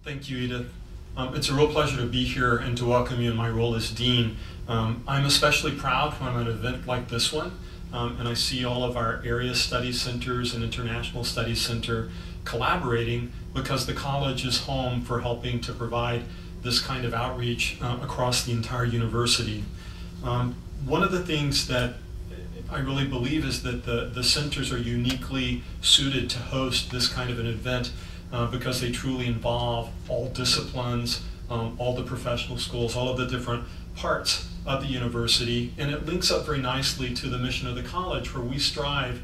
Thank you, Edith. It's a real pleasure to be here and to welcome you in my role as Dean. I'm especially proud when I'm at an event like this one, and I see all of our area study centers and international studies center collaborating because the college is home for helping to provide this kind of outreach across the entire university. One of the things that I really believe is that the centers are uniquely suited to host this kind of an event because they truly involve all disciplines, all the professional schools, all of the different parts of the university, and it links up very nicely to the mission of the college, where we strive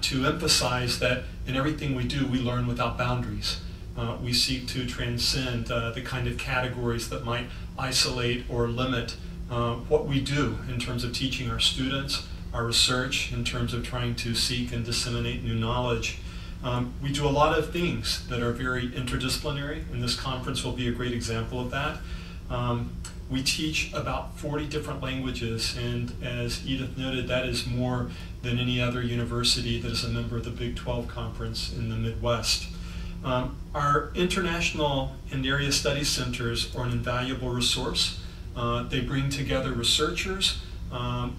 to emphasize that in everything we do, we learn without boundaries. We seek to transcend the kind of categories that might isolate or limit what we do in terms of teaching our students, our research, in terms of trying to seek and disseminate new knowledge. We do a lot of things that are very interdisciplinary, and this conference will be a great example of that. We teach about 40 different languages, and as Edith noted, that is more than any other university that is a member of the Big 12 Conference in the Midwest. Our international and area studies centers are an invaluable resource. They bring together researchers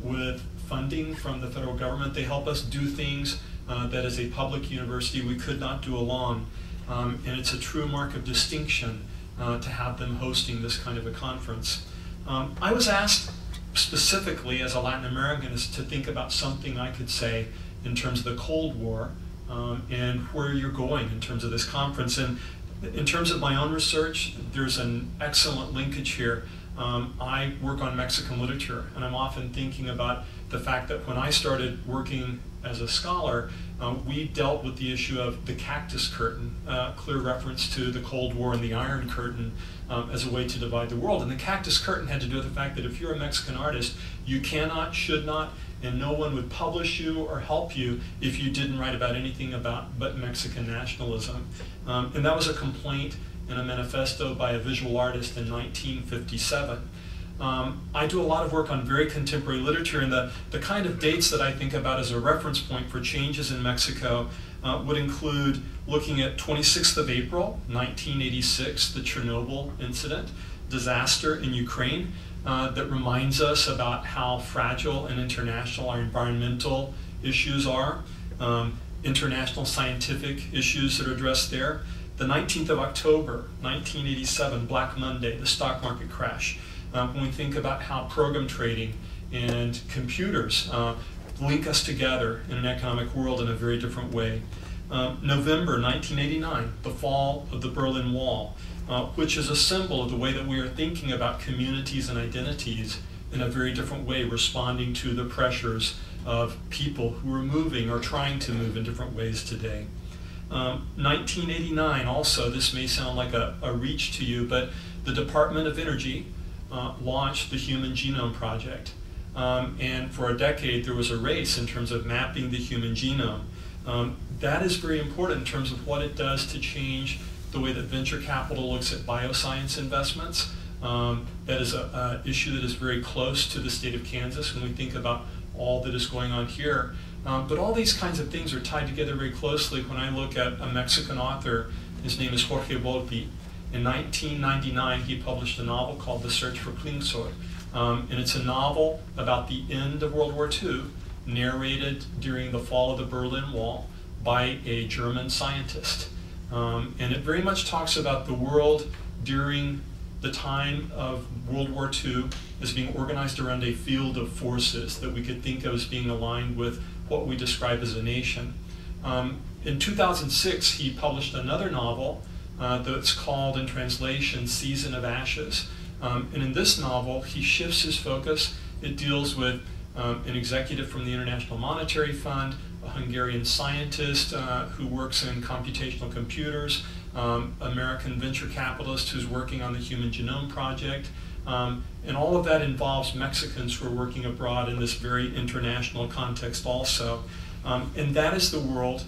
with funding from the federal government. They help us do things that as a public university we could not do alone. And it's a true mark of distinction to have them hosting this kind of a conference. I was asked specifically as a Latin American to think about something I could say in terms of the Cold War and where you're going in terms of this conference. And in terms of my own research, there's an excellent linkage here. I work on Mexican literature, and I'm often thinking about the fact that when I started working as a scholar, we dealt with the issue of the cactus curtain, clear reference to the Cold War and the Iron Curtain as a way to divide the world. And the cactus curtain had to do with the fact that if you're a Mexican artist, you cannot, should not, and no one would publish you or help you if you didn't write about anything but Mexican nationalism. And that was a complaint in a manifesto by a visual artist in 1957. I do a lot of work on very contemporary literature, and the kind of dates that I think about as a reference point for changes in Mexico would include looking at 26th of April, 1986, the Chernobyl incident, disaster in Ukraine that reminds us about how fragile and international our environmental issues are, international scientific issues that are addressed there. The 19th of October, 1987, Black Monday, the stock market crash. When we think about how program trading and computers link us together in an economic world in a very different way. November 1989, the fall of the Berlin Wall, which is a symbol of the way that we are thinking about communities and identities in a very different way, responding to the pressures of people who are moving or trying to move in different ways today. 1989 also, this may sound like a reach to you, but the Department of Energy launched the Human Genome Project. And for a decade there was a race in terms of mapping the human genome. That is very important in terms of what it does to change the way that venture capital looks at bioscience investments. That is an issue that is very close to the state of Kansas when we think about all that is going on here. But all these kinds of things are tied together very closely when I look at a Mexican author. His name is Jorge Volpi. In 1999, he published a novel called The Search for Klingsor. And it's a novel about the end of World War II, narrated during the fall of the Berlin Wall by a German scientist. And it very much talks about the world during the time of World War II as being organized around a field of forces that we could think of as being aligned with what we describe as a nation. In 2006, he published another novel that's called, in translation, Season of Ashes. And in this novel, he shifts his focus. It deals with an executive from the International Monetary Fund, a Hungarian scientist who works in computational computers, American venture capitalist who's working on the Human Genome Project. And all of that involves Mexicans who are working abroad in this very international context also. And that is the world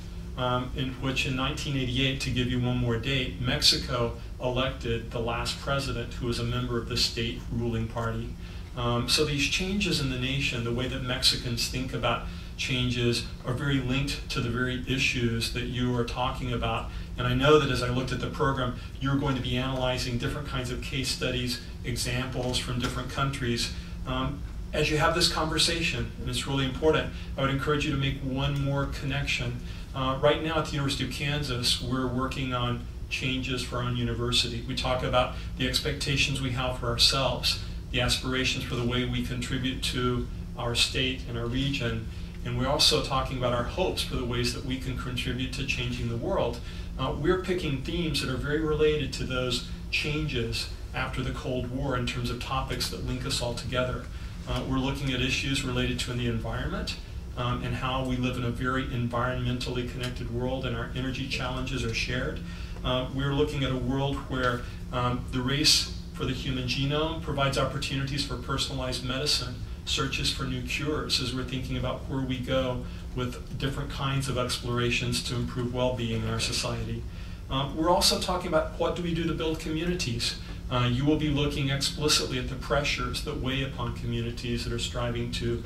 in which in 1988, to give you one more date, Mexico elected the last president who was a member of the state ruling party. So these changes in the nation, the way that Mexicans think about changes, are very linked to the very issues that you are talking about. And I know that as I looked at the program, you're going to be analyzing different kinds of case studies, examples from different countries. As you have this conversation, and it's really important, I would encourage you to make one more connection. Right now at the University of Kansas, we're working on changes for our own university. We talk about the expectations we have for ourselves, the aspirations for the way we contribute to our state and our region, and we're also talking about our hopes for the ways that we can contribute to changing the world. We're picking themes that are very related to those changes after the Cold War in terms of topics that link us all together. We're looking at issues related to the environment and how we live in a very environmentally connected world and our energy challenges are shared. We're looking at a world where the race for the human genome provides opportunities for personalized medicine, searches for new cures as we're thinking about where we go with different kinds of explorations to improve well-being in our society. We're also talking about what do we do to build communities. You will be looking explicitly at the pressures that weigh upon communities that are striving to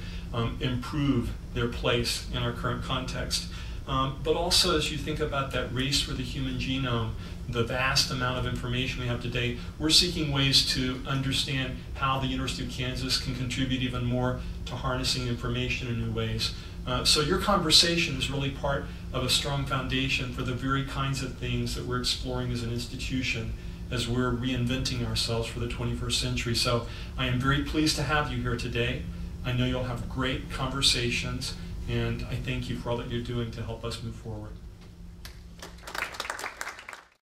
improve their place in our current context. But also as you think about that race for the human genome, the vast amount of information we have today, we're seeking ways to understand how the University of Kansas can contribute even more to harnessing information in new ways. So your conversation is really part of a strong foundation for the very kinds of things that we're exploring as an institution as we're reinventing ourselves for the 21st century. So I am very pleased to have you here today. I know you'll have great conversations, and I thank you for all that you're doing to help us move forward.